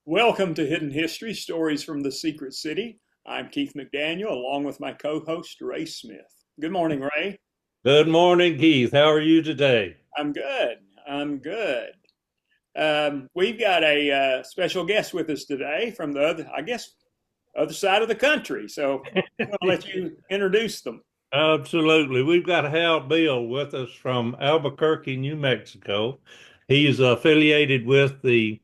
Welcome to Hidden History Stories from the Secret City. I'm Keith McDaniel, along with my co host, Ray Smith. Good morning, Ray. Good morning, Keith. How are you today? I'm good. I'm good. We've got a special guest with us today from the other side of the country. So I'm going to let you introduce them. Absolutely. We've got Hal Behl with us from Albuquerque, New Mexico. He's affiliated with the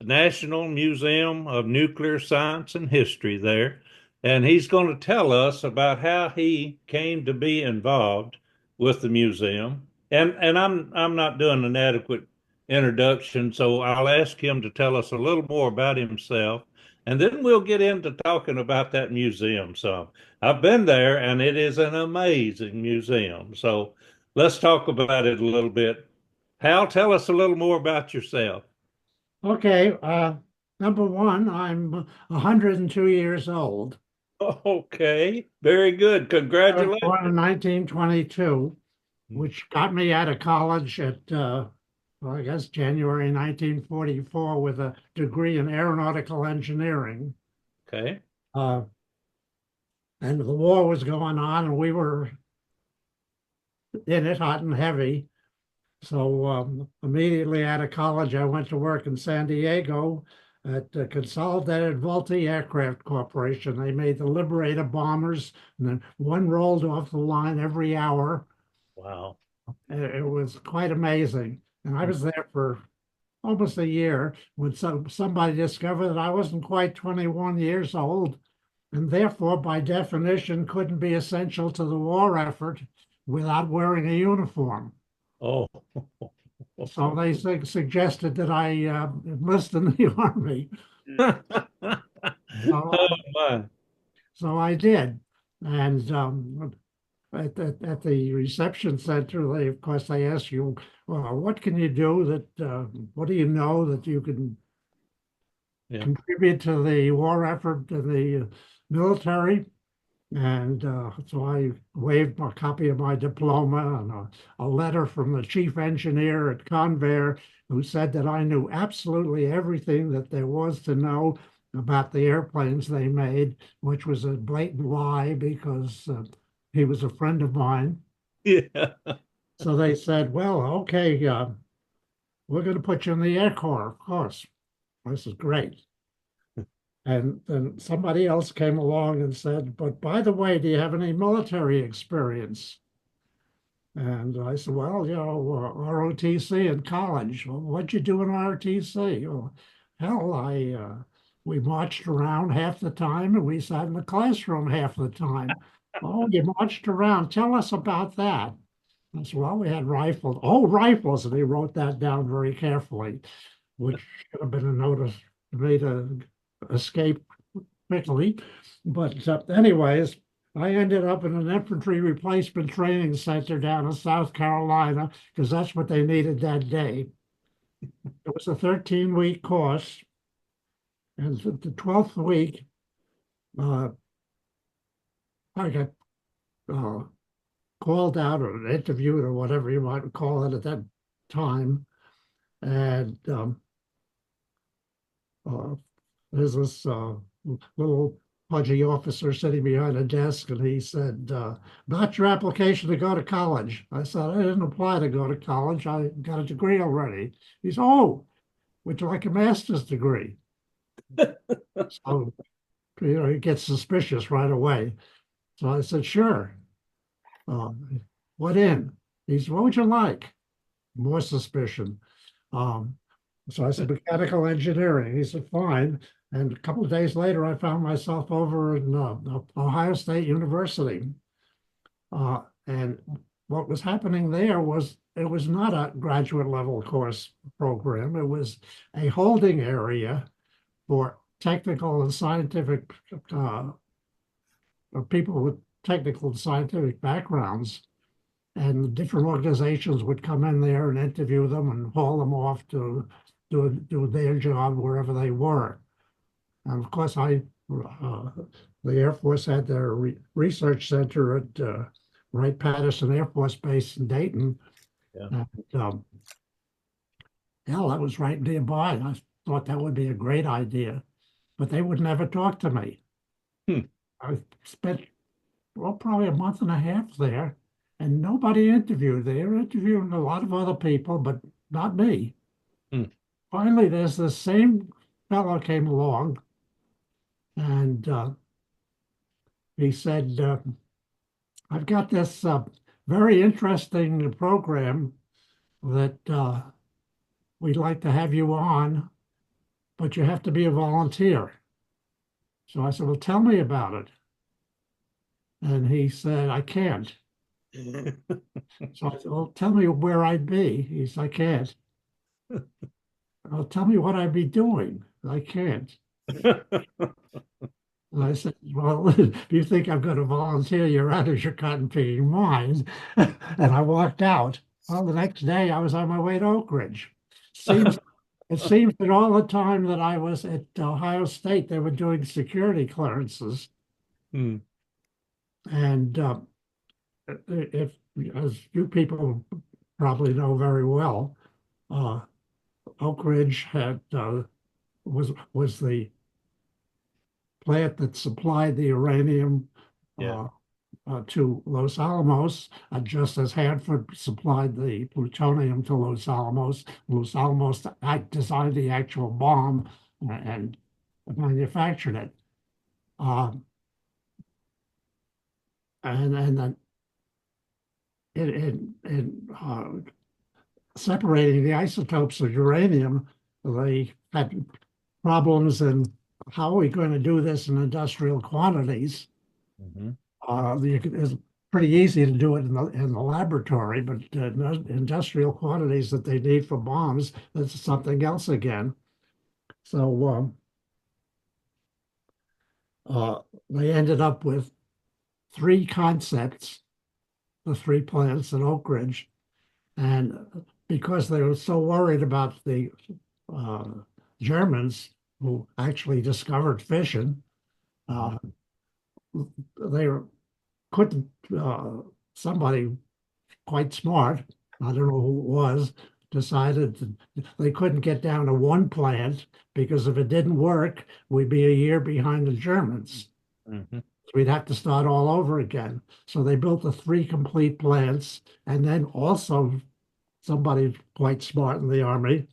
National Museum of Nuclear Science and History there, and he's going to tell us about how he came to be involved with the museum. And I'm not doing an adequate introduction, so I'll ask him to tell us a little more about himself, and then we'll get into talking about that museum some. I've been there, and it is an amazing museum. So let's talk about it a little bit. Hal, tell us a little more about yourself. Okay, number one, I'm 102 years old. Okay, very good. I was born Congratulations. in 1922, which got me out of college at, well, I guess, January 1944 with a degree in aeronautical engineering. Okay. Uh, and the war was going on, and we were in it hot and heavy. So immediately out of college, I went to work in San Diego at Consolidated Vultee Aircraft Corporation. They made the Liberator bombers, and then one rolled off the line every hour. Wow. It was quite amazing. And I was there for almost a year when somebody discovered that I wasn't quite 21 years old, and therefore, by definition, couldn't be essential to the war effort without wearing a uniform. Oh, So they suggested that I enlist in the army. So, oh my. so I did. And at the reception center, of course, they ask you, well, what can you do what do you know that you can Yeah. contribute to the war effort in the military? And so I waved a copy of my diploma and a letter from the chief engineer at Convair, who said that I knew absolutely everything that there was to know about the airplanes they made, which was a blatant lie because he was a friend of mine. Yeah. So they said, well, okay, we're going to put you in the Air Corps, of course. This is great. And then somebody else came along and said, but by the way, do you have any military experience? And I said, well, ROTC in college. Well, what'd you do in ROTC? Well, hell, we marched around half the time and we sat in the classroom half the time. Oh, you marched around. Tell us about that. I said, well, we had rifles. Oh, rifles. And he wrote that down very carefully, which should have been a notice to me to escape quickly. But anyways, I ended up in an infantry replacement training center down in South Carolina because that's what they needed that day. It was a 13-week course. And the 12th week, uh, I got uh, called out or interviewed or whatever you might call it at that time. And uh, there's this little pudgy officer sitting behind a desk, and he said, about your application to go to college. I said, I didn't apply to go to college. I got a degree already. He said, oh, would you like a master's degree? So, he gets suspicious right away. So I said, sure. Uh, what in? He said, what would you like? More suspicion. Um, so I said, mechanical engineering. He said, fine. And a couple of days later, I found myself over in Ohio State University. And what was happening there was it was not a graduate level course program. It was a holding area for technical and scientific people with technical and scientific backgrounds. And different organizations would come in there and interview them and haul them off to do their job wherever they were. And of course, the Air Force had their research center at Wright-Patterson Air Force Base in Dayton. Yeah. And, hell, that was right nearby. thought that would be a great idea, but they would never talk to me. Hmm. I spent, well, probably a month and a half there, and nobody interviewed. They were interviewing a lot of other people, but not me. Hmm. Finally, there's the same fellow came along, and he said, I've got this very interesting program that we'd like to have you on, but you have to be a volunteer. So I said, well, tell me about it. And he said, I can't. So I said, well, tell me where I'd be. He said, I can't. Well, tell me what I'd be doing. I can't. And I said, well, if you think I'm going to volunteer, you're out of your cotton picking mind. And I walked out. Well, the next day I was on my way to Oak Ridge. It seems that all the time that I was at Ohio State, they were doing security clearances. Hmm. And if, as you people probably know very well, Oak Ridge had was the plant that supplied the uranium Yeah. to Los Alamos, just as Hanford supplied the plutonium to Los Alamos. Los Alamos designed the actual bomb and manufactured it. And then in separating the isotopes of uranium, they had problems in how are we going to do this in industrial quantities. Mm-hmm. It's pretty easy to do it in the laboratory, but industrial quantities that they need for bombs, that's something else again. So they ended up with three concepts, the three plants at Oak Ridge. And because they were so worried about the Germans who actually discovered fission, they couldn't, somebody quite smart, I don't know who it was, decided that they couldn't get down to one plant because if it didn't work, we'd be a year behind the Germans. Mm-hmm. So we'd have to start all over again. So they built the three complete plants, and then also somebody quite smart in the Army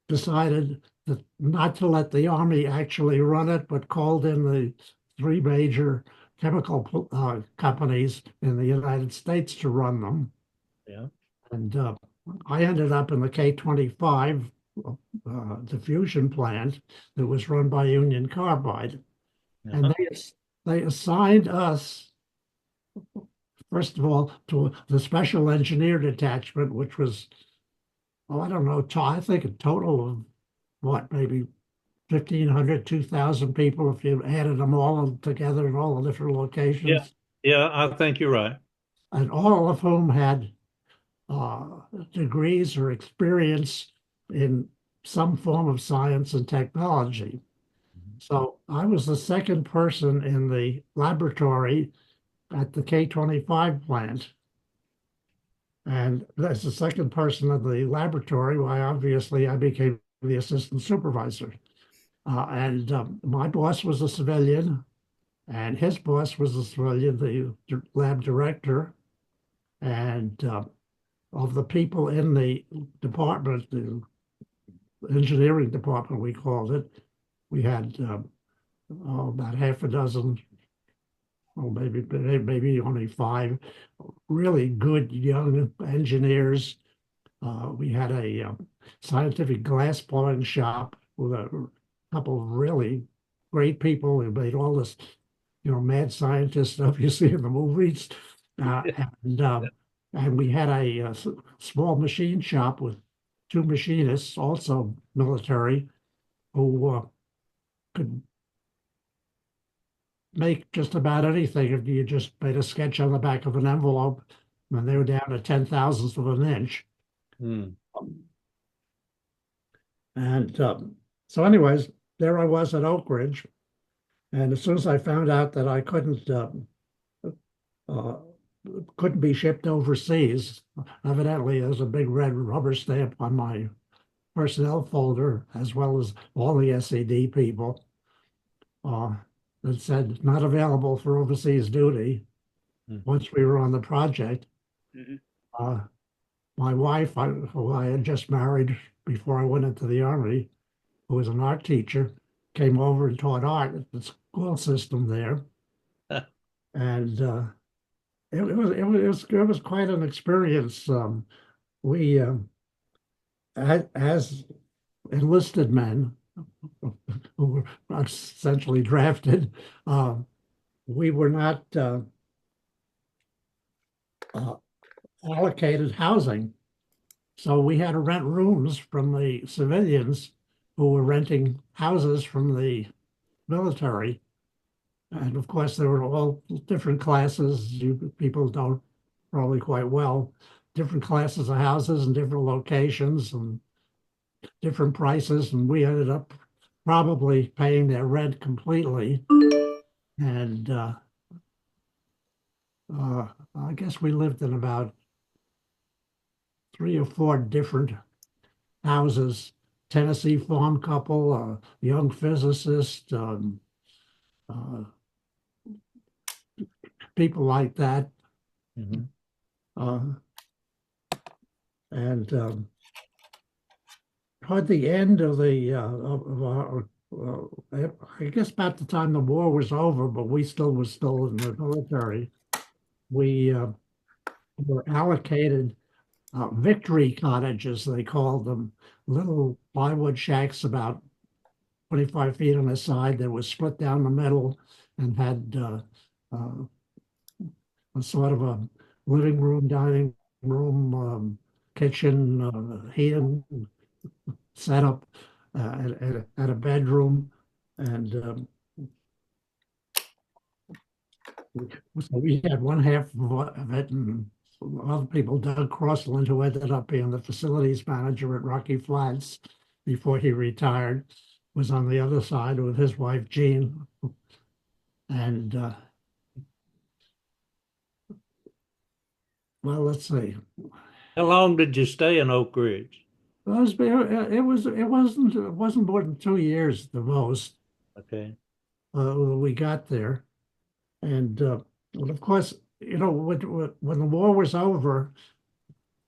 decided that not to let the Army actually run it, but called in the three major chemical companies in the United States to run them. Yeah. And I ended up in the K-25 diffusion plant that was run by Union Carbide. And Uh-huh. they assigned us, first of all, to the special engineer detachment, which was, oh, I don't know, I think a total of what, maybe 1,500, 2,000 people if you added them all together in all the different Yeah. locations. Yeah, I think you're right. And all of whom had degrees or experience in some form of science and technology. So I was the second person in the laboratory at the K-25 plant. And as the second person in the laboratory, why obviously I became the assistant supervisor. And my boss was a civilian, and his boss was a civilian, the lab director. And of the people in the department, the engineering department, we called it, we had about half a dozen, or maybe only five really good young engineers. We had a scientific glass blowing shop with a couple of really great people who made all this, mad scientist stuff you see in the movies. Uh, and, um, and we had a small machine shop with two machinists, also military, who could make just about anything if you just made a sketch on the back of an envelope, and they were down to 10,000ths of an inch. Hmm. And so anyways, there I was at Oak Ridge. And as soon as I found out that I couldn't be shipped overseas, evidently there's a big red rubber stamp on my personnel folder, as well as all the SED people, that said not available for overseas duty once we were on the project. Mhm. My wife, who I had just married before I went into the Army, who was an art teacher, came over and taught art at the school system there. And it was quite an experience. We, as enlisted men who were essentially drafted, we were not allocated housing. So we had to rent rooms from the civilians who were renting houses from the military. And of course, there were all different classes. You people don't probably quite well, different classes of houses and different locations and different prices. And we ended up probably paying their rent completely. And I guess we lived in about 3 or 4 different houses. Tennessee farm couple, a young physicist, people like that. Uh, and toward the end of the of our, I guess about the time the war was over, but we still was still in the military. We were allocated victory cottages, they called them, little plywood shacks about 25 feet on the side that was split down the middle and had a sort of a living room, dining room, kitchen, heating setup, at a bedroom. And so we had one half of it, and other people, Doug Crossland, who ended up being the facilities manager at Rocky Flats before he retired, was on the other side with his wife, Jean. And well, let's see. How long did you stay in Oak Ridge? It wasn't more than 2 years the most. Okay. When we got there. And well, of course, when the war was over,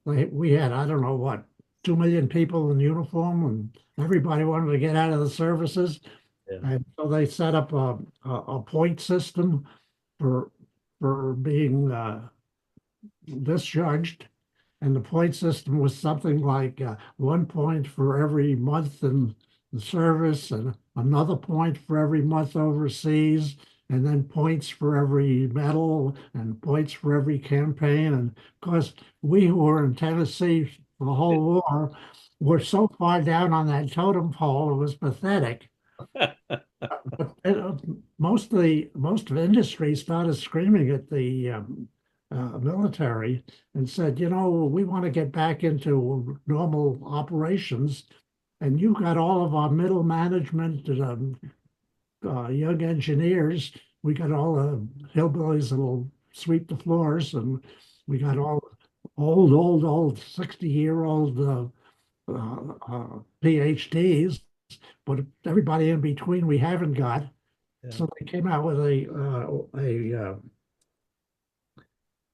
we had, I don't know what, 2 million people in uniform, and everybody wanted to get out of the services. Yeah. And so they set up a point system for being discharged. And the point system was something like 1 point for every month in the service, and another point for every month overseas, and then points for every medal and points for every campaign. And of course, we who were in Tennessee for the whole war were so far down on that totem pole, it was pathetic. But most of industry started screaming at the military and said, we want to get back into normal operations, and you got all of our middle management, young engineers. We got all the hillbillies that'll sweep the floors, and we got all old 60-year-old PhDs, but everybody in between we haven't got. Yeah. So they came out with a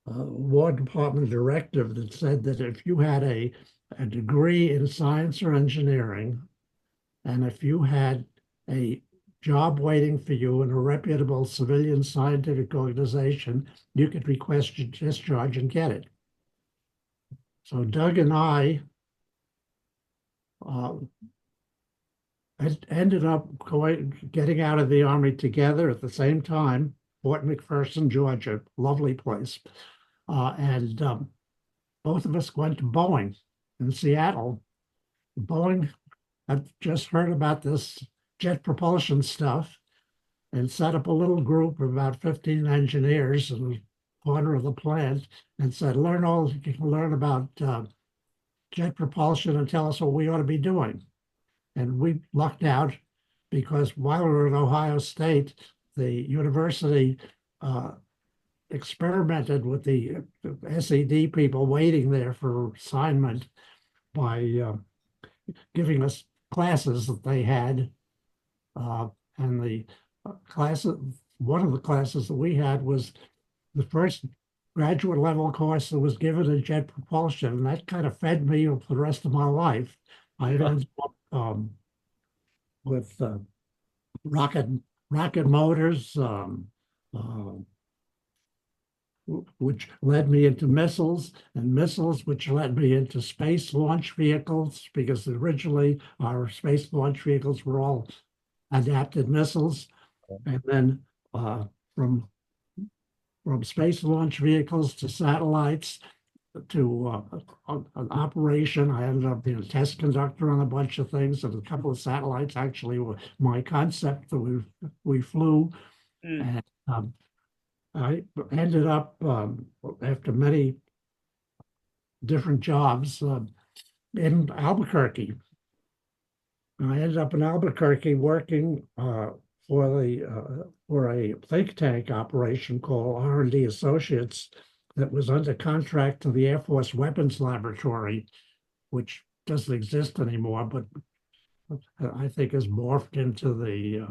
War Department directive that said that if you had a degree in science or engineering, and if you had a job waiting for you in a reputable civilian scientific organization, you could request your discharge and get it. So Doug and I ended up getting out of the Army together at the same time, Fort McPherson, Georgia, lovely place. And both of us went to Boeing in Seattle. Boeing had just heard about this jet propulsion stuff and set up a little group of about 15 engineers in the corner of the plant and said, learn all you can learn about jet propulsion and tell us what we ought to be doing. And we lucked out because while we were at Ohio State, the university experimented with the SED people waiting there for assignment by giving us classes that they had. And the one of the classes that we had was the first graduate level course that was given in jet propulsion, and that kind of fed me for the rest of my life. I ended up with rocket motors, which led me into missiles, and missiles which led me into space launch vehicles, because originally our space launch vehicles were all adapted missiles. And then from space launch vehicles to satellites to an operation. I ended up being a test conductor on a bunch of things, and a couple of satellites actually were my concept that we flew. And I ended up, after many different jobs, in Albuquerque. And I ended up in Albuquerque working for a think tank operation called R&D Associates that was under contract to the Air Force Weapons Laboratory, which doesn't exist anymore, but I think has morphed into the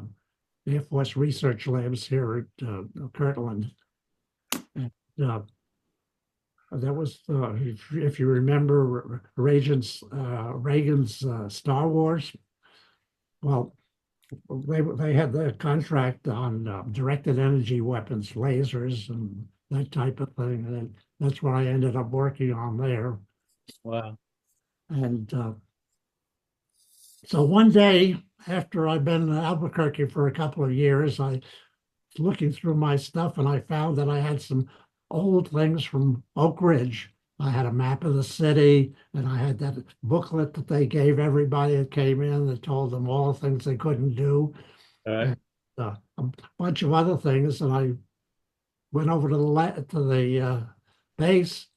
Air Force Research Labs here at Kirtland. And that was, if you remember Reagan's Star Wars. Well, they had the contract on directed energy weapons, lasers, and that type of thing. And that's what I ended up working on there. Wow. And so one day, after I'd been in Albuquerque for a couple of years, I was looking through my stuff and I found that I had some old things from Oak Ridge. I had a map of the city, and I had that booklet that they gave everybody that came in that told them all the things they couldn't do. All right. And a bunch of other things. And I went over to the base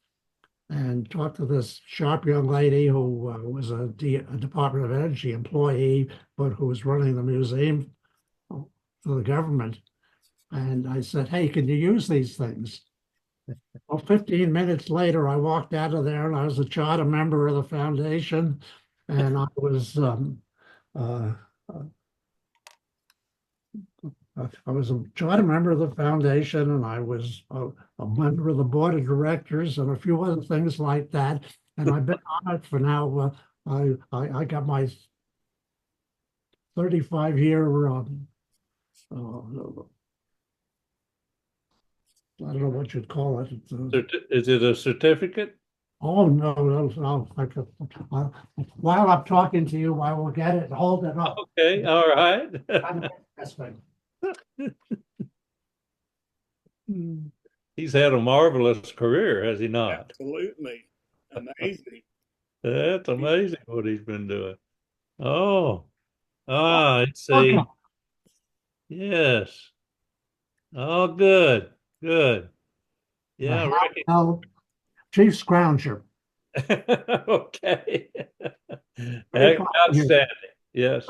and talked to this sharp young lady who was a Department of Energy employee, but who was running the museum for the government. And I said, "Hey, can you use these things?" Well, 15 minutes later, I walked out of there, and I was a charter member of the foundation, and I was a charter member of the foundation, and I was a member of the board of directors, and a few other things like that. And I've been on it for now. I got my 35-year. I don't know what you'd call it. Is it a certificate? Oh, no. While I'm talking to you, I will get it and hold it up. Okay, all right. He's had a marvelous career, has he not? Absolutely. Amazing. That's amazing what he's been doing. Oh, let's see. Yes. Oh, good. Yeah, Chief Scrounger. okay. Outstanding. Yes.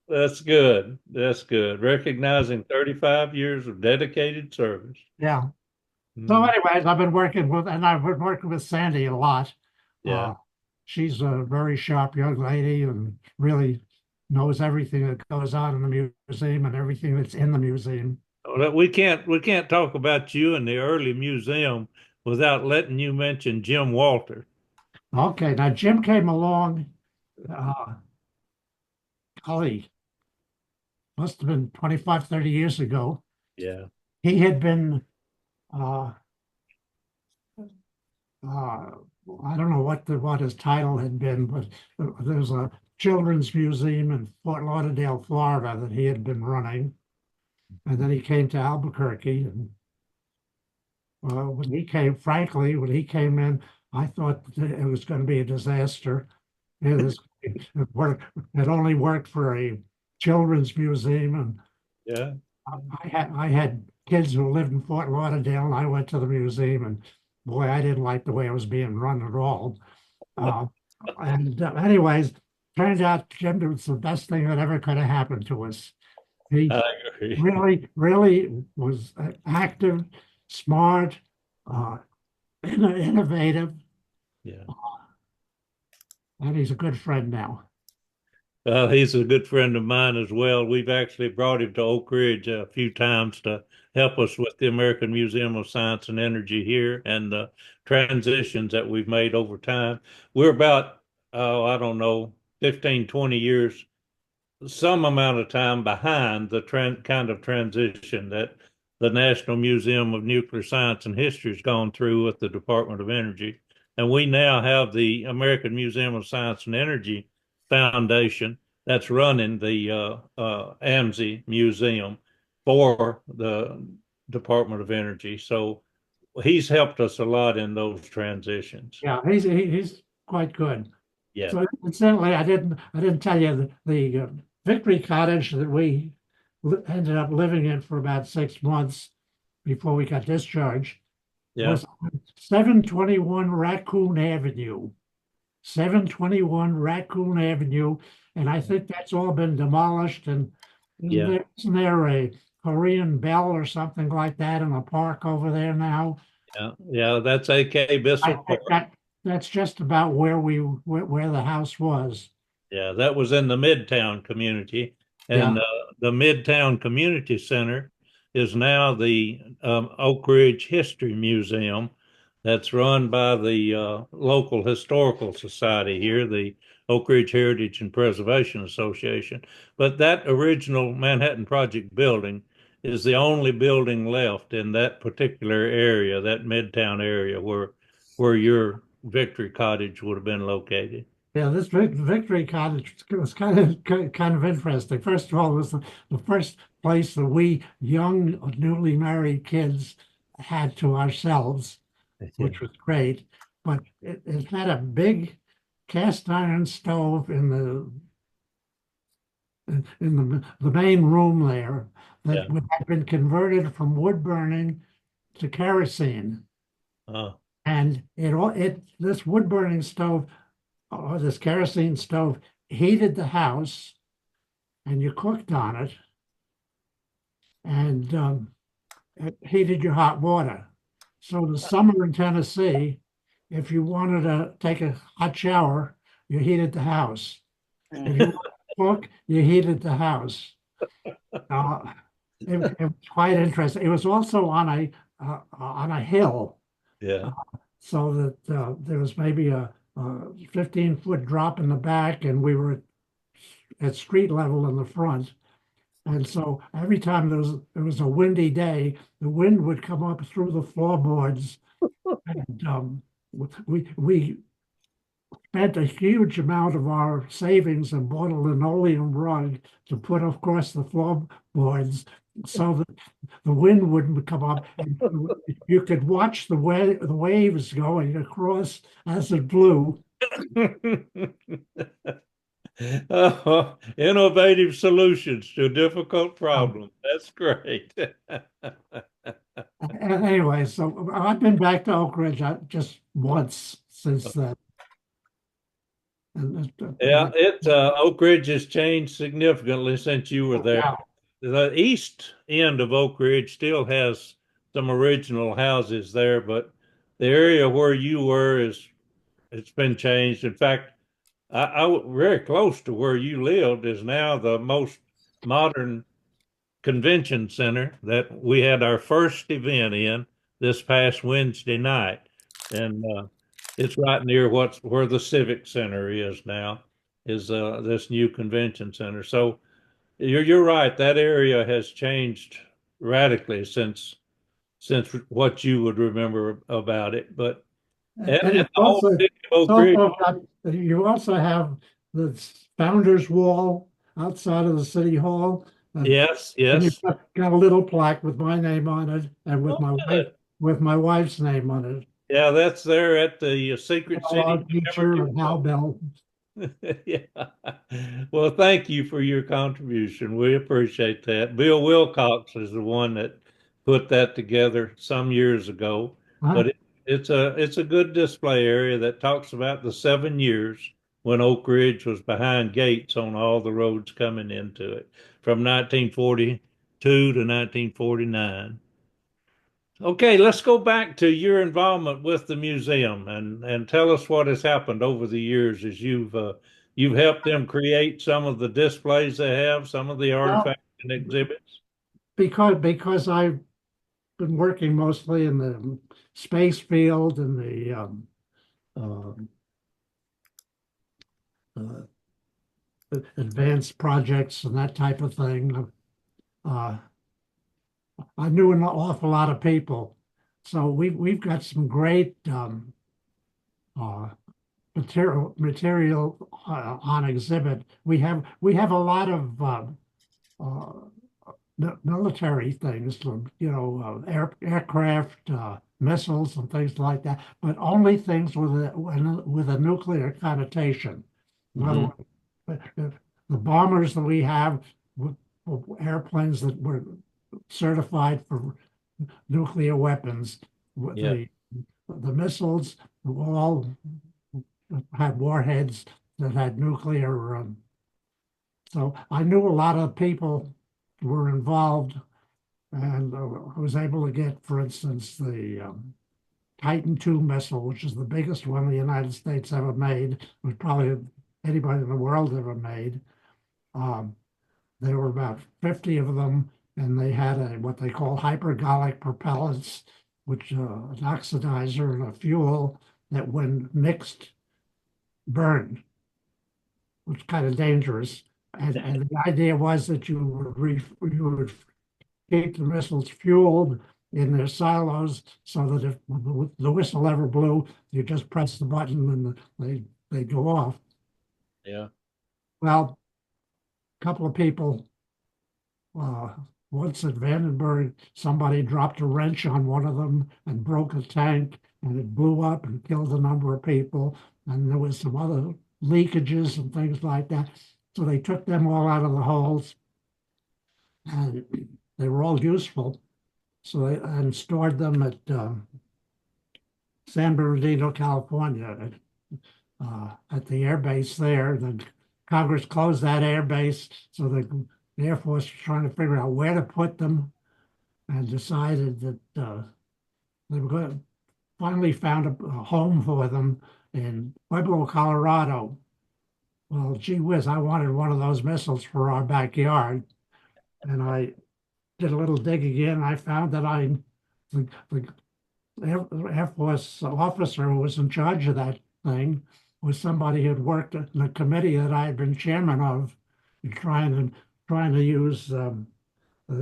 That's good. Recognizing 35 years of dedicated service. Yeah. So anyways, I've been working with Sandy a lot. Yeah. She's a very sharp young lady and really knows everything that goes on in the museum and everything that's in the museum. We can't talk about you in the early museum without letting you mention Jim Walter. Okay, now Jim came along, golly, must have been 25, 30 years ago. Yeah. He had been, I don't know what his title had been, but there's a children's museum in Fort Lauderdale, Florida that he had been running. And then he came to Albuquerque, and when he came in, I thought it was going to be a disaster. It only worked for a children's museum, and Yeah. I had kids who lived in Fort Lauderdale, and I went to the museum, and boy, I didn't like the way it was being run at all. Anyways, turned out Jim was the best thing that ever could have happened to us. He really was active, smart, innovative. Yeah. And he's a good friend now. He's a good friend of mine as well. We've actually brought him to Oak Ridge a few times to help us with the American Museum of Science and Energy here and the transitions that we've made over time. We're about, oh, I don't know, 15, 20 years, some amount of time behind the kind of transition that the National Museum of Nuclear Science and History has gone through with the Department of Energy. And we now have the American Museum of Science and Energy Foundation that's running the AMSI Museum for the Department of Energy. So he's helped us a lot in those transitions. Yeah, he's quite good. Yeah. So incidentally, I didn't tell you the Victory Cottage that we ended up living in for about 6 months before we got discharged Yeah. was 721 Raccoon Avenue. 721 Raccoon Avenue, and I think that's all been demolished. And Yeah. isn't there a Korean Bell or something like that in a park over there now? Yeah. Yeah. That's AK I Bissell think Park. that's just about where the house was. Yeah, that was in the Midtown community. Yeah. And the Midtown Community Center is now the Oak Ridge History Museum that's run by the local historical society here, the Oak Ridge Heritage and Preservation Association. But that original Manhattan Project building is the only building left in that particular area, that Midtown area where your Victory Cottage would have been located. Yeah, this Victory Cottage was kind of interesting. First of all, it was the first place that we young, newly married kids had to ourselves, Yeah. which was great. But it had a big cast iron stove in the main room there that Yeah. had been converted from wood burning to kerosene. Oh, And this wood burning stove or this kerosene stove heated the house, and you cooked on it, and it heated your hot water. So the summer in Tennessee, if you wanted to take a hot shower, you heated the house. If you wanted to cook, you heated the house. Uh, it was quite interesting. It was also on a hill, yeah. uh, so that there was maybe a 15-foot drop in the back, and we were at street level in the front. And so every time there was a windy day, the wind would come up through the floorboards, and we spent a huge amount of our savings and bought a linoleum rug to put across the floorboards so that the wind wouldn't come up. And you could watch the waves going across as it blew. Oh, innovative solutions to difficult problems. That's great. Anyway, so I've been back to Oak Ridge just once since then. Yeah, Oak Ridge has changed significantly since you were there. Yeah. The east end of Oak Ridge still has some original houses there, but the area where you were it's been changed. In fact, very close to where you lived is now the most modern convention center that we had our first event in this past Wednesday night. And it's right near where the Civic Center is now, is this new convention center. So you're right, that area has changed radically since what you would remember about it. But And and it's the whole city of Oak Ridge, you also have the Founders Wall outside of the City Hall. yes, And you've yes. got a little plaque with my name on it and Oh, good. with my wife's name on it. Yeah, that's there at the Secret City Our teacher and Hal Behl. Yeah. Well, thank you for your contribution. We appreciate that. Bill Wilcox is the one that put that together some years ago, Huh? but it's a good display area that talks about the 7 years when Oak Ridge was behind gates on all the roads coming into it from 1942 to 1949. Okay, let's go back to your involvement with the museum and tell us what has happened over the years as you've you've helped them create some of the displays they have, some of the Well, artifacts and exhibits? because I've been working mostly in the space field and the uh, uh, advanced projects and that type of thing. Uh, I knew an awful lot of people, so we've got some great uh, material on exhibit. We have a lot of uh, military things, aircraft, missiles, and things like that, but only things with a nuclear connotation. In other Mhm. words, the bombers that we have, airplanes that were certified for nuclear weapons, Yeah. the missiles all had warheads that had nuclear. So I knew a lot of people were involved, and I was able to get, for instance, the Titan II missile, which is the biggest one the United States ever made. It was probably anybody in the world ever made. Um, there were about 50 of them, and they had what they call hypergolic propellants, which an oxidizer and a fuel that, when mixed, burned, which is kind of dangerous. And the idea was that you would keep the missiles fueled in their silos, so that if the whistle ever blew, you just press the button and they go off. Yeah. Well, a couple of people, uh, once at Vandenberg, somebody dropped a wrench on one of them and broke a tank, and it blew up and killed a number of people. And there was some other leakages and things like that. So they took them all out of the holes, and they were all useful. So and stored them at San Bernardino, California, at the air base there. Then Congress closed that air base, so the Air Force was trying to figure out where to put them, and decided that they were going to finally found a home for them in Pueblo, Colorado. Well, gee whiz, I wanted one of those missiles for our backyard, and I did a little digging in. I found that the Air Force officer who was in charge of that thing was somebody who had worked in a committee that I had been chairman of, trying to use the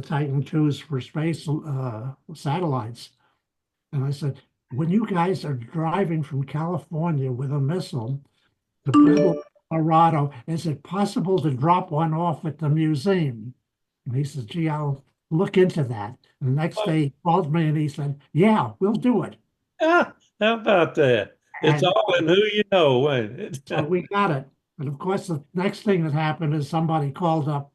Titan IIs for space satellites. And I said, when you guys are driving from California with a missile to Pueblo, Colorado, is it possible to drop one off at the museum? And he said, gee, I'll look into that. And the next day he called me and he said, yeah, we'll do it. Ah, how about that? It's And all in who you know, ain't so it? we got it. And of course, the next thing that happened is somebody called up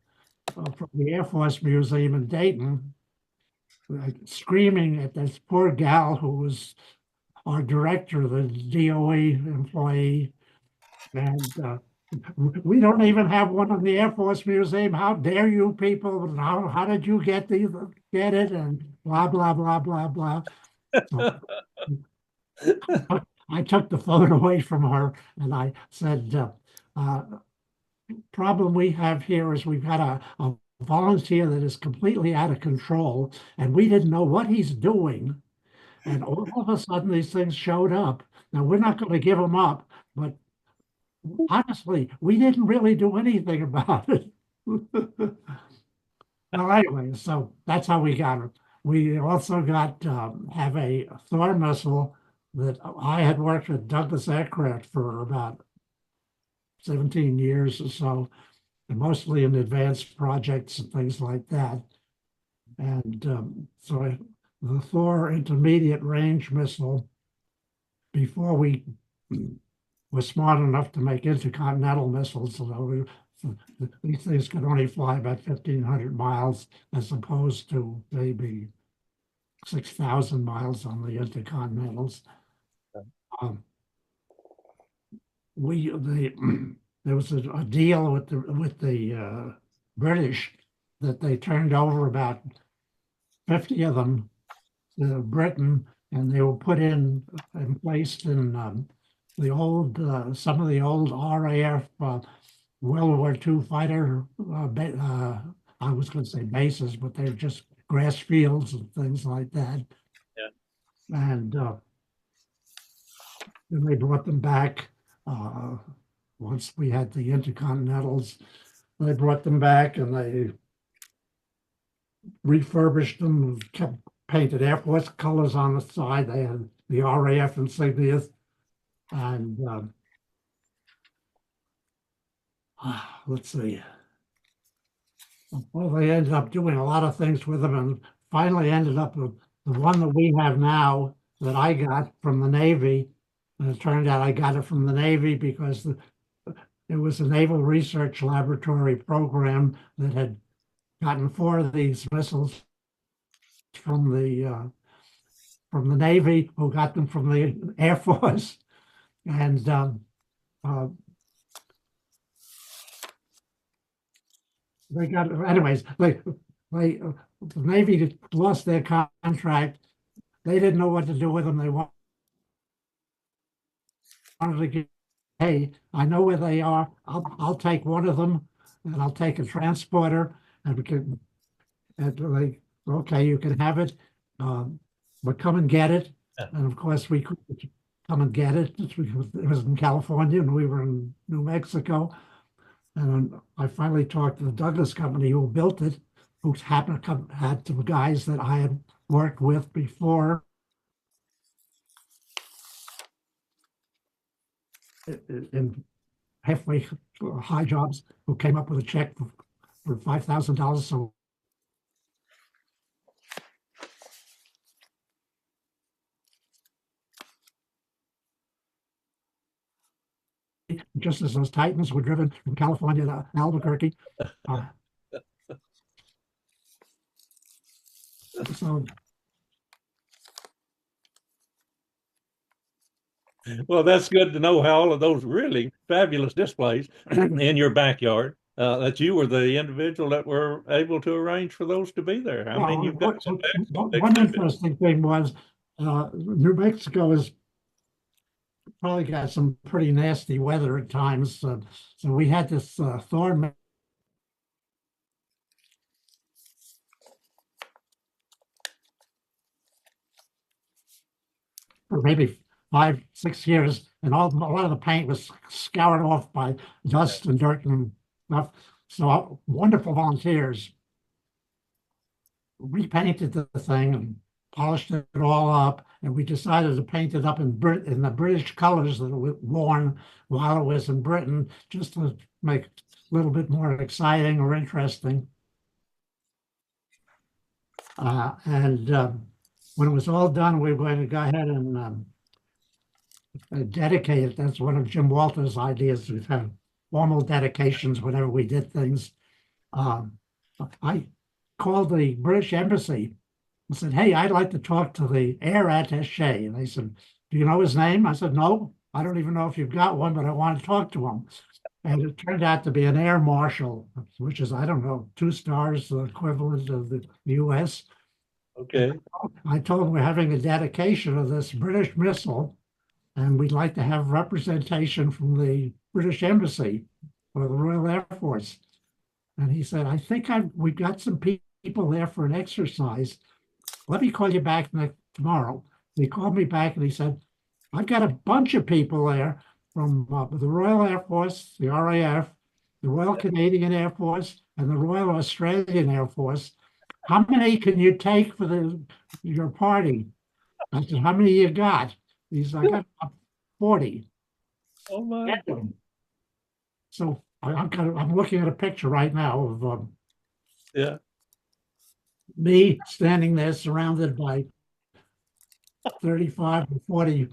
from the Air Force Museum in Dayton, screaming at this poor gal who was our director, the DOE employee. And we don't even have one in the Air Force Museum. How dare you people? And how did you get it? And blah, blah, blah, blah, blah. So I took the phone away from her and I said, uh, problem we have here is we've got a volunteer that is completely out of control, and we didn't know what he's doing. And all of a sudden, these things showed up. Now, we're not going to give them up, but honestly, we didn't really do anything about it. Well, anyway, so that's how we got it. We also have a Thor missile that I had worked with Douglas Aircraft for about 17 years or so, and mostly in advanced projects and things like that. And the Thor intermediate range missile, before we were smart enough to make intercontinental missiles, these things could only fly about 1,500 miles as opposed to maybe 6,000 miles on the intercontinentals. Um, there was a deal with the British that they turned over about 50 of them to Britain, and they were put in and placed in the old, some of the old RAF World War II fighter, I was going to say bases, but they're just grass fields and things like that. Yeah. And then they brought them back. Once we had the Intercontinentals, they brought them back and they refurbished them, kept painted Air Force colors on the side. They had the RAF insignias. And let's see. Well, they ended up doing a lot of things with them and finally ended up with the one that we have now that I got from the Navy. And it turned out I got it from the Navy because it was a Naval Research Laboratory program that had gotten 4 of these missiles from the Navy, who got them from the Air Force. And they got, anyways, the Navy lost their contract. They didn't know what to do with them. They wanted to get, hey, I know where they are. I'll take one of them and I'll take a transporter and we can, and like, okay, you can have it, but come and get it. Yeah. And of course we could come and get it. It was in California and we were in New Mexico. And I finally talked to the Douglas company who built it, who happened to come, had some guys that I had worked with before in halfway high jobs, who came up with a check for $5,000. So just as those Titans were driven from California to Albuquerque. So Well, that's good to know how all of those really fabulous displays in your backyard, that you were the individual that were able to arrange for those to be there. I mean, you've got some excellent one exhibits. interesting thing was New Mexico has probably got some pretty nasty weather at times. So we had this thorn for maybe 5-6 years, and a lot of the paint was scoured off by dust and dirt and stuff. So wonderful volunteers repainted the thing and polished it all up, and we decided to paint it up in the British colors that were worn while it was in Britain, just to make it a little bit more exciting or interesting. And when it was all done, we were going to go ahead and dedicate it. That's one of Jim Walter's ideas. We've had formal dedications whenever we did things. I called the British Embassy and said, hey, I'd like to talk to the air attaché. And they said, do you know his name? I said, no, I don't even know if you've got one, but I want to talk to him. And it turned out to be an air marshal, which is, I don't know, 2 stars, the equivalent of the US. Okay. I told him we're having a dedication of this British missile, and we'd like to have representation from the British Embassy or the Royal Air Force. And he said, I think we've got some people there for an exercise. Let me call you back tomorrow. He called me back and he said, I've got a bunch of people there from the Royal Air Force, the RAF, the Royal Canadian Air Force, and the Royal Australian Air Force. How many can you take for your party? I said, how many you got? He said, I got 40. Oh my. So I'm looking at a picture right now of Yeah. me standing there surrounded by 35 or 40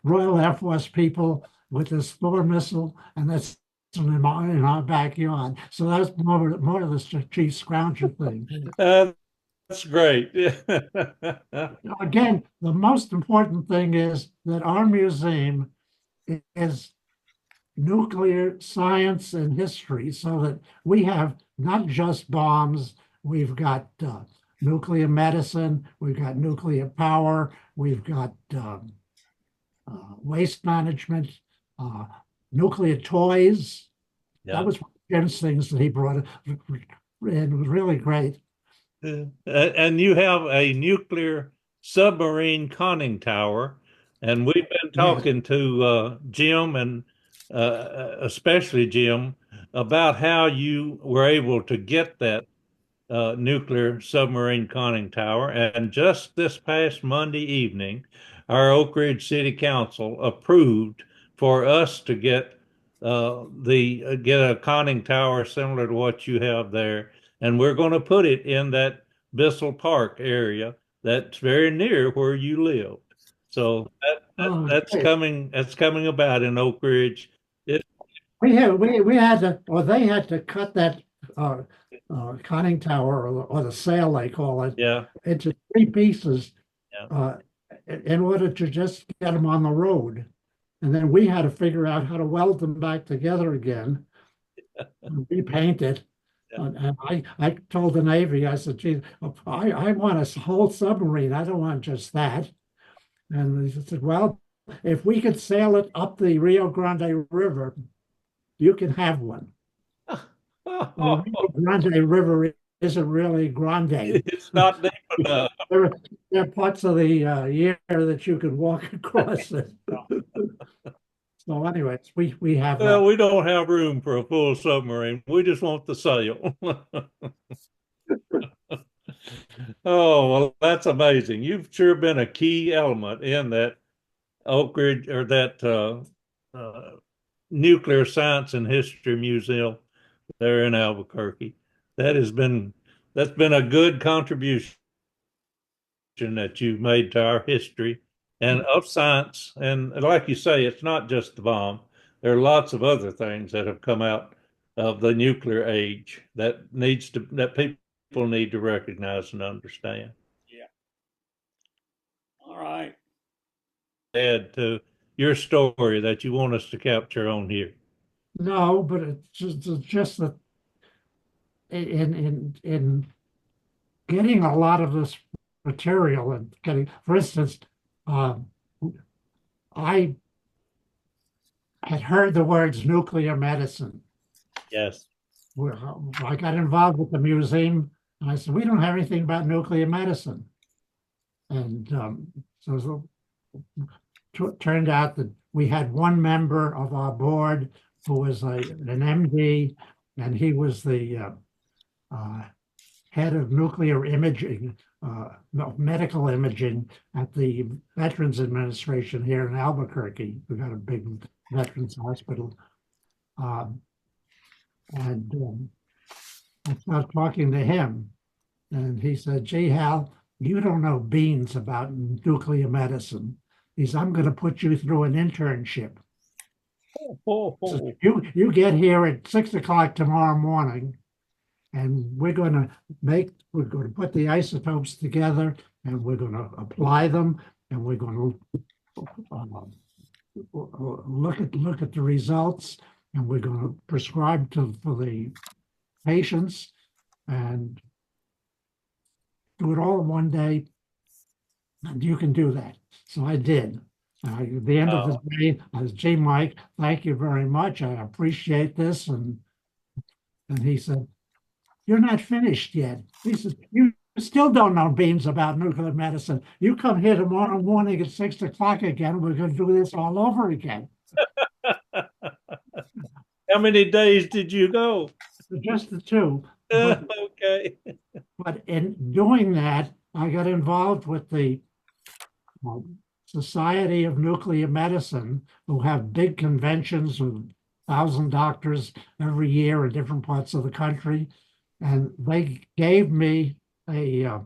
Royal Air Force people with this Thor missile, and that's in our backyard. So that's more of the Chief Scrounger thing. That's great. Again, the most important thing is that our museum is nuclear science and history, so that we have not just bombs, we've got nuclear medicine, we've got nuclear power, we've got waste management, nuclear toys. Yeah. That was Jim's things that he brought, and it was really great. And you have a nuclear submarine conning tower, and we've been Yes. talking to Jim and especially Jim about how you were able to get that nuclear submarine conning tower. And just this past Monday evening, our Oak Ridge City Council approved for us to get get a conning tower similar to what you have there, and we're going to put it in that Bissell Park area that's very near where you live. So Oh, that's great. coming about in Oak Ridge. It, We had to, or they had to cut that uh, conning tower, or the sail they call it, yeah, into three pieces yeah. in order to just get them on the road. And then we had to figure out how to weld them back together again, and repaint it. Yeah. And I told the Navy, I said, gee, I want a whole submarine. I don't want just that. And they said, well, if we could sail it up the Rio Grande River, you can have one. Well, the Rio Grande River isn't really grande. It's not deep enough. There are parts of the year that you could walk across it. So anyways, we have Well, that. we don't have room for a full submarine. We just want the sail. Oh, well, that's amazing. You've sure been a key element in that Oak Ridge or that Nuclear Science and History Museum there in Albuquerque. That's been a good contribution that you've made to our history and of science. And like you say, it's not just the bomb. There are lots of other things that have come out of the nuclear age that people need to recognize and understand. Yeah. All right. Add to your story that you want us to capture on here. No, but it's just that in getting a lot of this material and getting, for instance, um, I had heard the words nuclear medicine. Yes. I got involved with the museum, and I said, we don't have anything about nuclear medicine. And so turned out that we had one member of our board who was an MD, and he was the head of nuclear imaging, medical imaging at the Veterans Administration here in Albuquerque. We got a big veterans hospital. And I started talking to him, and he said, gee, Hal, you don't know beans about nuclear medicine. He said, I'm going to put you through an internship. So you get here at 6 o'clock tomorrow morning, and we're going to put the isotopes together, and we're going to apply them, and we're going to look at the results, and we're going to prescribe for the patients, and do it all in one day, and you can do that. So I did. At the end of the day, I was, gee, Mike, thank you very much. I appreciate this. And he said, you're not finished yet. He said, you still don't know beans about nuclear medicine. You come here tomorrow morning at 6 o'clock again. We're going to do this all over again. How many days did you go? Just the two. Okay. But in doing that, I got involved with the Society of Nuclear Medicine, who have big conventions with 1,000 doctors every year in different parts of the country. And they gave me a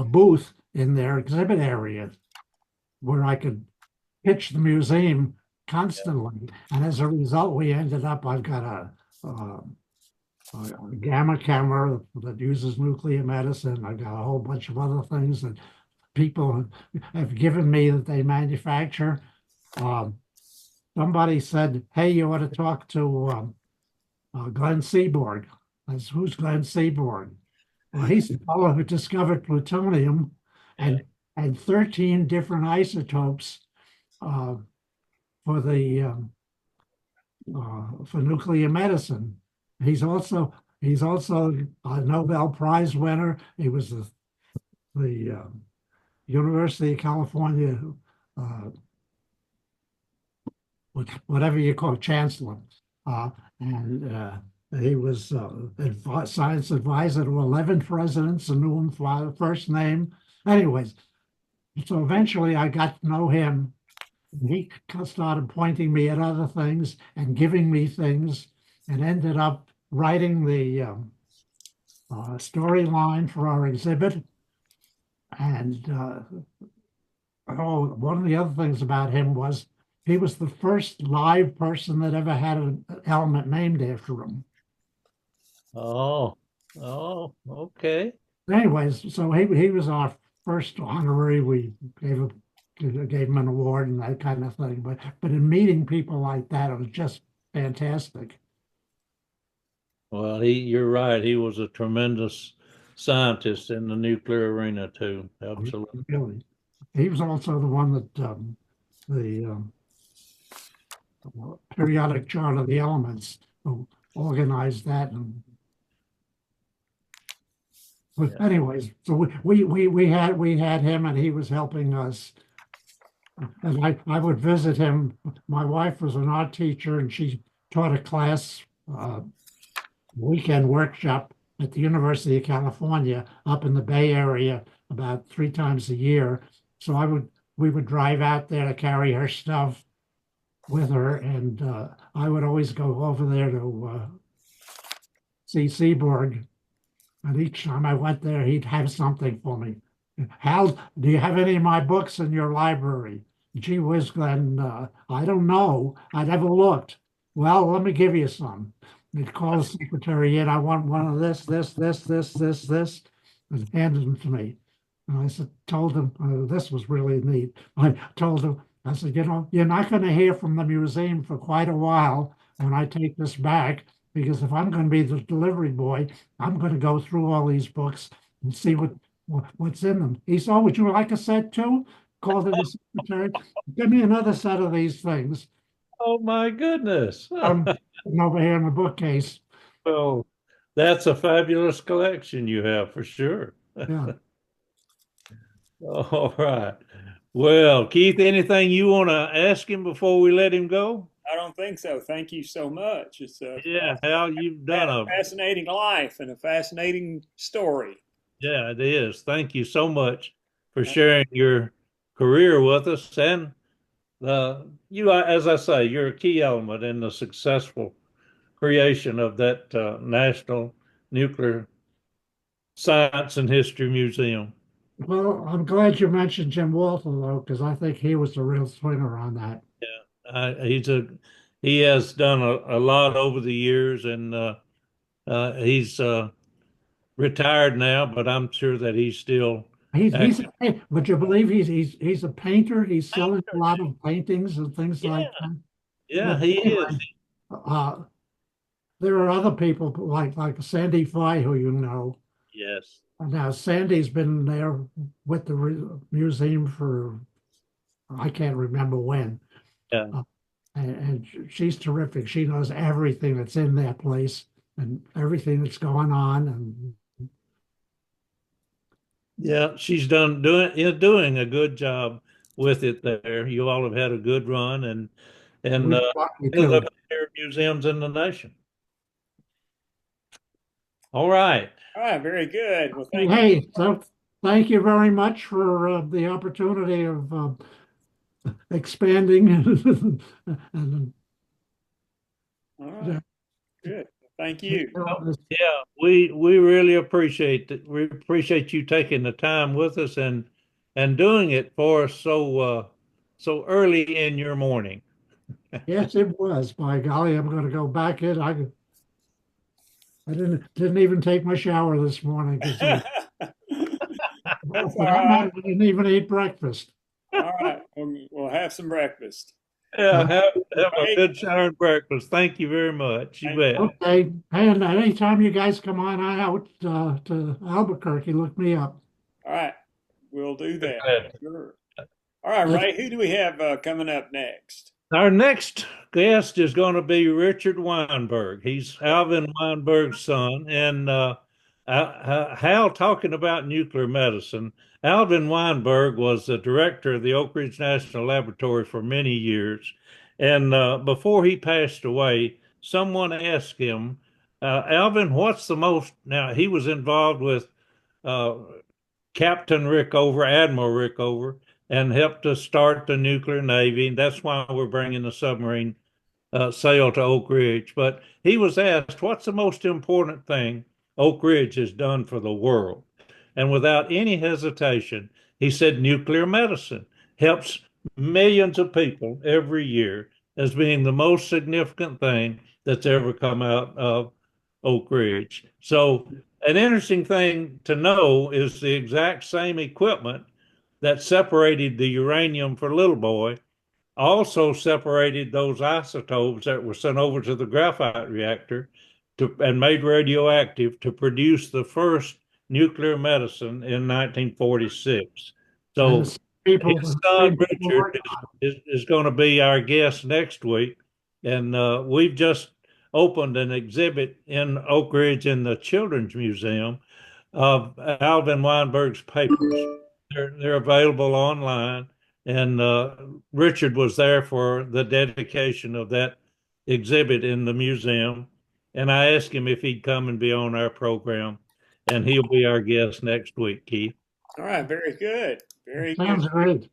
booth in their exhibit area where I could pitch the museum constantly. And as a result, we ended up, I've got a gamma camera that uses nuclear medicine. I've got a whole bunch of other things that people have given me that they manufacture. Somebody said, hey, you ought to talk to Glenn Seaborg. That's, who's Glenn Seaborg? Well, he's the fellow who discovered plutonium and 13 different isotopes uh, for the for nuclear medicine. He's also a Nobel Prize winner. He was the University of California, uh, whatever you call it, chancellor, and he was science advisor to 11 presidents and knew him by first name. Anyways, so eventually I got to know him. He started pointing me at other things and giving me things, and ended up writing the storyline for our exhibit. And one of the other things about him was he was the first live person that ever had an element named after him. Oh, oh, okay. Anyways, so he was our first honorary. We gave him an award and that kind of thing. But in meeting people like that, it was just fantastic. Well, you're right. He was a tremendous scientist in the nuclear arena too. Absolutely. Really, he was also the one that the periodic chart of the elements who organized that. And but Yeah. anyways, so we had him, and he was helping us. And I would visit him. My wife was an art teacher, and she taught a class, weekend workshop at the University of California up in the Bay Area about 3 times a year. So we would drive out there to carry her stuff with her, and I would always go over there to see Seaborg. And each time I went there, he'd have something for me. Hal, do you have any of my books in your library? Gee whiz, Glenn, I don't know. I never looked. Well, let me give you some. He'd call the secretary in. I want one of this, and handed them to me. And I told him, this was really neat. I told him, I said, you're not going to hear from the museum for quite a while when I take this back, because if I'm going to be the delivery boy, I'm going to go through all these books and see what's in them. He said, oh, would you like a set too? Called to the secretary, give me another set of these things. Oh my goodness. Over here in the bookcase. Well, that's a fabulous collection you have for sure. Yeah. All right. Well, Keith, anything you want to ask him before we let him go? I don't think so. Thank you so much. Yeah, Hal, you've had done a fascinating life and a fascinating story. yeah, it is. Thank you so much for sharing your career with us. And you, as I say, you're a key element in the successful creation of that National Nuclear Science and History Museum. Well, I'm glad you mentioned Jim Walter, though, because I think he was the real swinger on that. He has done a lot over the years, and he's retired now, but I'm sure that he's still He's active. would you believe he's a painter? He's selling a lot of paintings and things Yeah, like that. yeah, But he is. anyway, there are other people like Sandy Fye, who you know. Yes. Now Sandy's been there with the museum for I can't remember when. Yeah. And she's terrific. She knows everything that's in that place and everything that's going on. And Yeah, she's doing a good job with it there. You all have had a good run, and we've lucky one of too. the premier museums in the nation. All right. All right, very good. Well, thank you. Hey, so thank you very much for the opportunity of expanding and All right, good. Thank you. Yeah, we really appreciate that. We appreciate you taking the time with us and doing it for us so early in your morning. Yes, it was. By golly, I'm going to go back in. I didn't even take my shower this morning because That's for all that right. matter, I didn't even eat breakfast. All right, we'll have some breakfast. Yeah, Uh, have a Hey, good shower and breakfast. Thank you very much. You thank bet. you. okay, and anytime you guys come on out to Albuquerque, look me up. All right, we'll do that. Good. Sure. All right, Ray, who do we have coming up next? Our next guest is going to be Richard Weinberg. He's Alvin Weinberg's son. And Hal, talking about nuclear medicine, Alvin Weinberg was the director of the Oak Ridge National Laboratory for many years. And before he passed away, someone asked him, Alvin, what's the most, now he was involved with uh, Captain Rickover, Admiral Rickover, and helped us start the nuclear navy. That's why we're bringing the submarine sail to Oak Ridge. But he was asked, what's the most important thing Oak Ridge has done for the world? And without any hesitation, he said nuclear medicine helps millions of people every year as being the most significant thing that's ever come out of Oak Ridge. So an interesting thing to know is the exact same equipment that separated the uranium for Little Boy also separated those isotopes that were sent over to the graphite reactor and made radioactive to produce the first nuclear medicine in 1946. So people, his son people Richard is going to be our guest next week, and we've just opened an exhibit in Oak Ridge in the Children's Museum of Alvin Weinberg's papers. They're available online, and Richard was there for the dedication of that exhibit in the museum. And I asked him if he'd come and be on our program, and he'll be our guest next week, Keith. All right, very good. Very good. sounds great.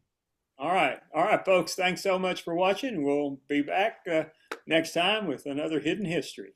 All right, folks. Thanks so much for watching. We'll be back next time with another Hidden History.